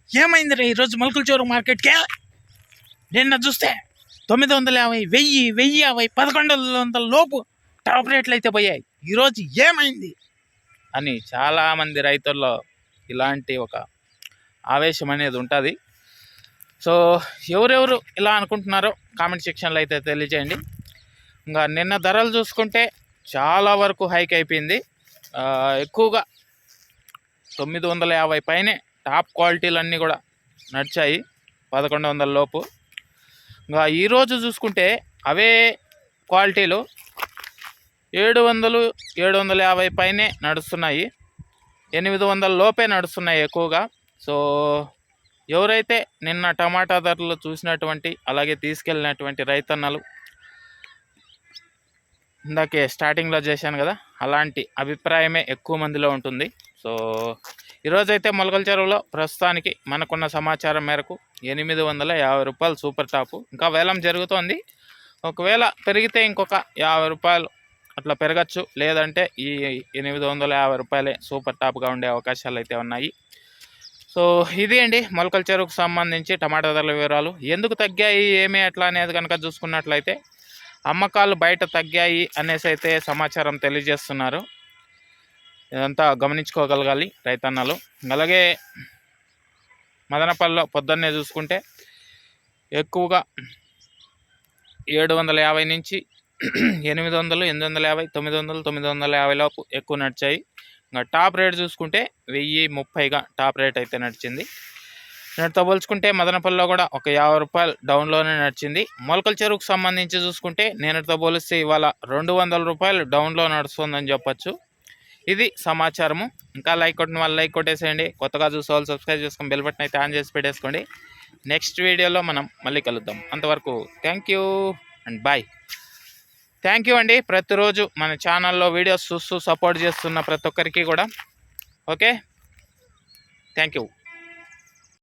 ఏమైంది రే ఈరోజు మొలకల చెరువు మార్కెట్కి? నిన్న చూస్తే 950, 1000, 1050, 1100 లోపు టాప్ రేట్లు అయితే పోయాయి. ఈరోజు ఏమైంది అని చాలామంది రైతుల్లో ఇలాంటి ఒక ఆవేశం అనేది ఉంటుంది. సో ఎవరెవరు ఇలా అనుకుంటున్నారో కామెంట్ సెక్షన్లో అయితే తెలియజేయండి. ఇంకా నిన్న ధరలు చూసుకుంటే చాలా వరకు హైక్ అయిపోయింది. ఎక్కువగా 950 పైనే టాప్ క్వాలిటీలన్నీ కూడా నడిచాయి, 1100 లోపు. ఇంకా ఈరోజు చూసుకుంటే అవే క్వాలిటీలు 700, 750 పైనే నడుస్తున్నాయి, 800 లోపే నడుస్తున్నాయి ఎక్కువగా. సో ఎవరైతే నిన్న టమాటా ధరలు చూసినటువంటి అలాగే తీసుకెళ్ళినటువంటి రైతన్నలు, ఇందాకే స్టార్టింగ్లో చేశాను కదా, అలాంటి అభిప్రాయమే ఎక్కువ మందిలో ఉంటుంది. సో ఈరోజైతే మొలకల చెరువులో ప్రస్తుతానికి మనకున్న సమాచారం మేరకు 850 రూపాయలు సూపర్ టాపు. ఇంకా వేలం జరుగుతోంది. ఒకవేళ పెరిగితే ఇంకొక 50 రూపాయలు అట్లా పెరగచ్చు, లేదంటే ఈ 850 రూపాయలే సూపర్ టాప్గా ఉండే అవకాశాలు అయితే ఉన్నాయి. సో ఇది అండి మొలకల చెరువుకు సంబంధించి టమాటా ధరల వివరాలు. ఎందుకు తగ్గాయి ఏమి ఎట్లా అనేది కనుక చూసుకున్నట్లయితే అమ్మకాలు బయట తగ్గాయి అనేసి అయితే సమాచారం తెలియజేస్తున్నారు. ఇదంతా గమనించుకోగలగాలి రైతన్నలు. అలాగే మదనపల్లిలో పొద్దున్నే చూసుకుంటే ఎక్కువగా 750 నుంచి 800, 850, 900, 950 లోపు ఎక్కువ నడిచాయి. ఇంకా టాప్ రేట్ చూసుకుంటే 1030గా టాప్ రేట్ అయితే నడిచింది. నేటితో పోల్చుకుంటే మదనపల్లిలో కూడా ఒక 50 రూపాయలు డౌన్లోనే నడిచింది. మొలకల చెరువుకు సంబంధించి చూసుకుంటే నేటితో పోలిస్తే ఇవాళ 200 రూపాయలు డౌన్లో నడుస్తుందని చెప్పచ్చు. ఇది సమాచారము. ఇంకా లైక్ కొట్టిన వాళ్ళు లైక్ కొట్టేసేయండి. కొత్తగా చూసే వాళ్ళు సబ్స్క్రైబ్ చేసుకొని బెల్ బటన్ అయితే ఆన్ చేసి పెట్టేసుకోండి. నెక్స్ట్ వీడియోలో మనం మళ్ళీ కలుద్దాం. అంతవరకు thank you and bye. Thank you అండి ప్రతిరోజు మన ఛానల్లో వీడియోస్ చూస్తూ సపోర్ట్ చేస్తున్న ప్రతి ఒక్కరికి కూడా. Okay, thank you.